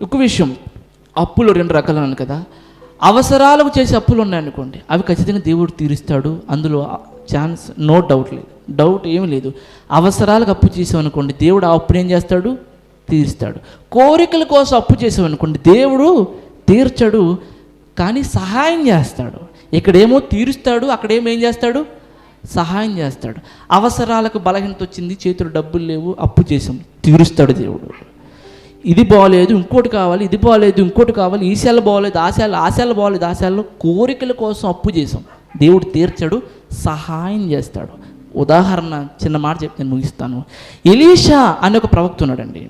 ఒక విషయం, అప్పులు రెండు రకాలు అన్నాను కదా. అవసరాలకు చేసే అప్పులు ఉన్నాయనుకోండి, అవి ఖచ్చితంగా దేవుడు తీరుస్తాడు, అందులో ఛాన్స్ నో డౌట్ లేదు, డౌట్ ఏమీ లేదు. అవసరాలకు అప్పు చేసామనుకోండి, దేవుడు ఆ అప్పుని ఏం చేస్తాడు, తీరుస్తాడు. కోరికల కోసం అప్పు చేసామనుకోండి, దేవుడు తీర్చడు, కానీ సహాయం చేస్తాడు. ఇక్కడేమో తీరుస్తాడు, అక్కడేమో ఏం చేస్తాడు, సహాయం చేస్తాడు. అవసరాలకు బలహీనత వచ్చింది, చేతులు డబ్బులు లేవు, అప్పు చేసాం, తీరుస్తాడు దేవుడు. ఇది బాగోలేదు, ఇంకోటి కావాలి, ఇది బాగోలేదు, ఇంకోటి కావాలి, ఈశాలు బాగోలేదు, ఆశాలు బాగోలేదు, ఆశాలు కోరికల కోసం అప్పు చేసాం, దేవుడు తీర్చడు, సహాయం చేస్తాడు. ఉదాహరణ చిన్న మాట చెప్తే నేను ముగిస్తాను. ఎలీషా అనే ఒక ప్రవక్త ఉన్నాడండి.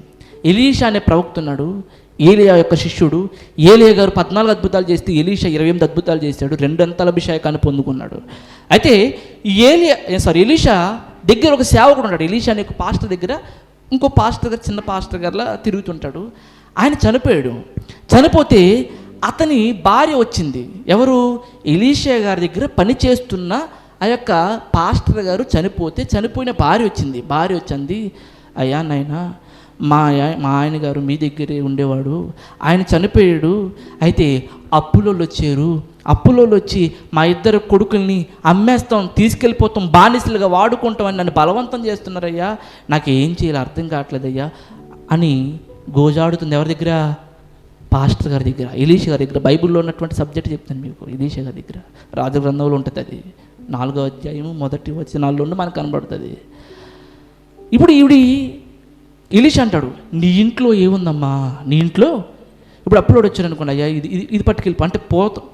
ఎలీషా అనే ప్రవక్త ఉన్నాడు, ఏలియా యొక్క శిష్యుడు. ఏలియా గారు 14 అద్భుతాలు చేస్తే ఎలీషా 28 అద్భుతాలు చేశాడు, 2 అంతల అభిషేకాన్ని పొందుకున్నాడు. అయితే ఎలీషా దగ్గర ఒక సేవకుడు ఉన్నాడు. ఎలీషా అనే ఒక పాస్టర్ దగ్గర ఇంకో పాస్టర్ గారు, చిన్న పాస్టర్ గారిలా తిరుగుతుంటాడు. ఆయన చనిపోయాడు. చనిపోతే అతని భార్య వచ్చింది. ఎవరు? ఎలీషా గారి దగ్గర పని చేస్తున్న ఆ యొక్క పాస్టర్ గారు చనిపోతే చనిపోయిన భార్య వచ్చింది. భార్య వచ్చింది, అయ్యా నాయనా, మా ఆయన గారు మీ దగ్గరే ఉండేవాడు, ఆయన చనిపోయాడు, అయితే అప్పులోళ్ళు వచ్చారు, అప్పులోళ్ళు వచ్చి మా ఇద్దరు కొడుకుల్ని అమ్మేస్తాం, తీసుకెళ్ళిపోతాం, బానిసలుగా వాడుకుంటామని నన్ను బలవంతం చేస్తున్నారయ్యా, నాకు ఏం చేయాలో అర్థం కావట్లేదయ్యా అని గోజాడుతుంది. ఎవరి దగ్గర? పాస్టర్ గారి దగ్గర, ఎలీషా గారి దగ్గర. బైబిల్లో ఉన్నటువంటి సబ్జెక్ట్ చెప్తాను మీకు. ఎలీషా గారి దగ్గర రాజు గ్రంథంలో ఉంటుంది, అది 4వ అధ్యాయము 1వ వచనాల్లో మనకు కనబడుతుంది. ఇప్పుడు ఎలీషా అంటాడు, నీ ఇంట్లో ఏముందమ్మా, నీ ఇంట్లో ఇప్పుడు అప్పులోడు వచ్చాడు అనుకోండి, అయ్యా ఇది పట్టుకెళ్ళి, అంటే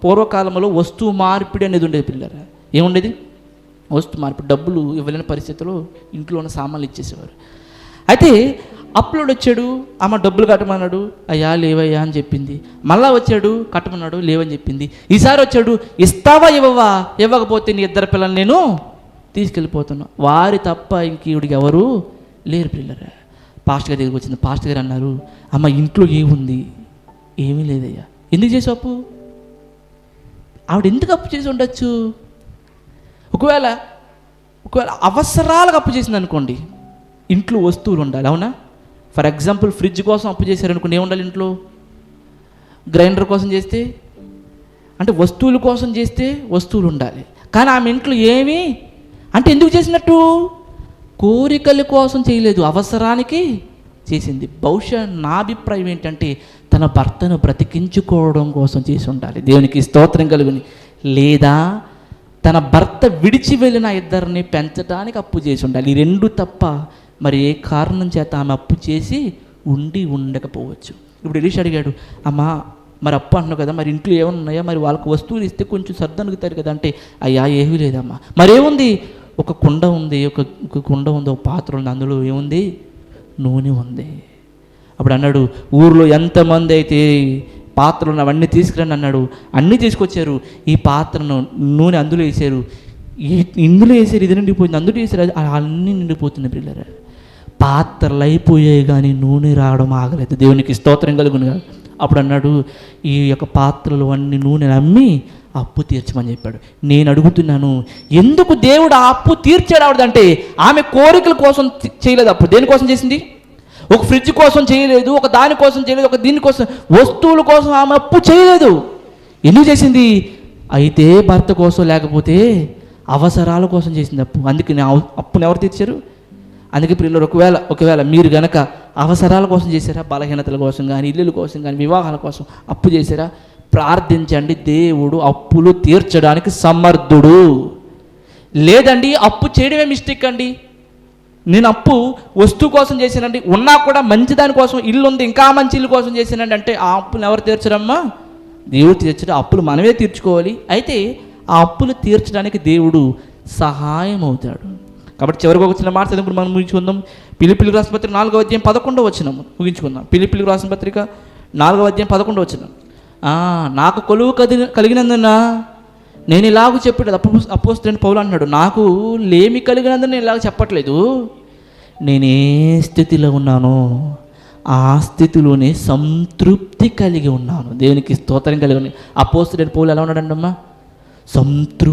పూర్వకాలంలో వస్తువు మార్పిడి అనేది ఉండేది. పిల్లరా ఏముండేది? వస్తువు మార్పిడి. డబ్బులు ఇవ్వలేని పరిస్థితుల్లో ఇంట్లో ఉన్న సామాన్లు ఇచ్చేసేవారు. అయితే అప్పులోడు వచ్చాడు, అమ్మ డబ్బులు కట్టమన్నాడు, అయ్యా లేవయ్యా అని చెప్పింది. మళ్ళా వచ్చాడు, కట్టమన్నాడు, లేవని చెప్పింది. ఈసారి వచ్చాడు, ఇస్తావా ఇవ్వవా, ఇవ్వకపోతే నీ ఇద్దరు పిల్లలు నేను తీసుకెళ్ళిపోతున్నా. వారి తప్ప ఇంక ఈవిడికి ఎవరు లేరు. పిల్లరా పాస్టర్ గారి దగ్గరికి వచ్చింది. పాస్టర్ గారు అన్నారు, అమ్మ ఇంట్లో ఏముంది? ఏమీ లేదయ్యా. ఎందుకు చేసి అప్పు? ఆవిడ ఎందుకు అప్పు చేసి ఉండొచ్చు? ఒకవేళ అవసరాలకు అప్పు చేసింది అనుకోండి, ఇంట్లో వస్తువులు ఉండాలి, అవునా? ఫర్ ఎగ్జాంపుల్ ఫ్రిడ్జ్ కోసం అప్పు చేశారనుకోండి, ఏముండాలి ఇంట్లో? గ్రైండర్ కోసం చేస్తే, అంటే వస్తువుల కోసం చేస్తే వస్తువులు ఉండాలి. కానీ ఆమె ఇంట్లో ఏమీ, అంటే ఎందుకు చేసినట్టు? కోరికల కోసం చేయలేదు, అవసరానికి చేసింది. బహుశా నా అభిప్రాయం ఏంటంటే తన భర్తను బ్రతికించుకోవడం కోసం చేసి ఉండాలి. దేవునికి స్తోత్రం కలుగుని. లేదా తన భర్త విడిచి వెళ్ళిన ఇద్దరిని పెంచడానికి అప్పు చేసి ఉండాలి. ఈ రెండు తప్ప మరి ఏ కారణం చేత ఆమె అప్పు చేసి ఉండకపోవచ్చు. ఇప్పుడు ఎలీషా అడిగాడు, అమ్మా మరి అప్పు అంటున్నావు కదా, మరి ఇంట్లో ఏమైనా ఉన్నాయా, మరి వాళ్ళకి వస్తువులు ఇస్తే కొంచెం సర్దనుగుతారు కదా అంటే, అయ్యా ఏమీ లేదమ్మా. మరేముంది? ఒక కుండ ఉంది, ఒక కుండ ఉంది, ఒక పాత్ర ఉంది, అందులో ఏముంది? నూనె ఉంది. అప్పుడు అన్నాడు, ఊర్లో ఎంతమంది అయితే పాత్రలు అవన్నీ తీసుకురండి అన్నాడు. అన్నీ తీసుకొచ్చారు. ఈ పాత్రను నూనె అందులో వేసారు, ఇందులో వేసారు, ఇది నిండిపోయింది, అందులో వేసారు, అన్నీ నిండిపోతుంది. పిల్లరా పాత్రలు అయిపోయాయి కానీ నూనె రావడం ఆగలేదు. దేవునికి స్తోత్రం కలుగునుగా. అప్పుడు అన్నాడు, ఈ యొక్క పాత్రలు అన్ని నూనెను అమ్మి అప్పు తీర్చమని చెప్పాడు. నేను అడుగుతున్నాను, ఎందుకు దేవుడు ఆ అప్పు తీర్చాడు ఆవిడంటే? ఆమె కోరికల కోసం చేయలేదు అప్పు. దేనికోసం చేసింది? ఒక ఫ్రిడ్జ్ కోసం చేయలేదు, ఒక దానికోసం చేయలేదు, ఒక దీనికోసం, వస్తువుల కోసం ఆమె అప్పు చేయలేదు. ఎందుకు చేసింది? అయితే భర్త కోసం, లేకపోతే అవసరాల కోసం చేసింది అప్పు. అందుకే అప్పుని ఎవరు తీర్చారు? అందుకే పిల్లలు ఒకవేళ మీరు గనక అవసరాల కోసం చేశారా, బలహీనతల కోసం కానీ, ఇల్లుల కోసం కానీ, వివాహాల కోసం అప్పు చేశారా, ప్రార్థించండి, దేవుడు అప్పులు తీర్చడానికి సమర్థుడు. లేదండి అప్పు చేయడమే మిస్టేక్ అండి, నేను అప్పు వస్తువు కోసం చేశానండి, ఉన్నా కూడా మంచి దానికోసం, ఇల్లు ఉంది ఇంకా మంచి ఇల్లు కోసం చేశానండి అంటే ఆ అప్పులు ఎవరు తీర్చరమ్మా? దేవుడు తీర్చడం. అప్పులు మనమే తీర్చుకోవాలి. అయితే ఆ అప్పులు తీర్చడానికి దేవుడు సహాయం అవుతాడు. కాబట్టి చివరికి ఒక చిన్న మాట చదివినప్పుడు మనం ముగించుకుందాం. ఫిలిప్పీయులకు రాసిన పత్రిక 4వ అధ్యాయం 11వ వచనం ముగించుకుందాం. ఫిలిప్పీయులకు రాసిన పత్రిక 4వ అధ్యాయం 11వ వచనం. నాకు కొలువు కలిగినందున నేను ఇలాగ చెప్పాడు అపోస్తలుడైన పౌలు అన్నాడు, నాకు లేమి కలిగినందున నేను ఇలాగ చెప్పట్లేదు, నేనే స్థితిలో ఉన్నానో ఆ స్థితిలోనే సంతృప్తి కలిగి ఉన్నాను. దేవునికి స్తోత్రం కలిగి. అపోస్తలుడైన పౌలు ఎలా ఉన్నాడంటమ్మా? సంతృప్తి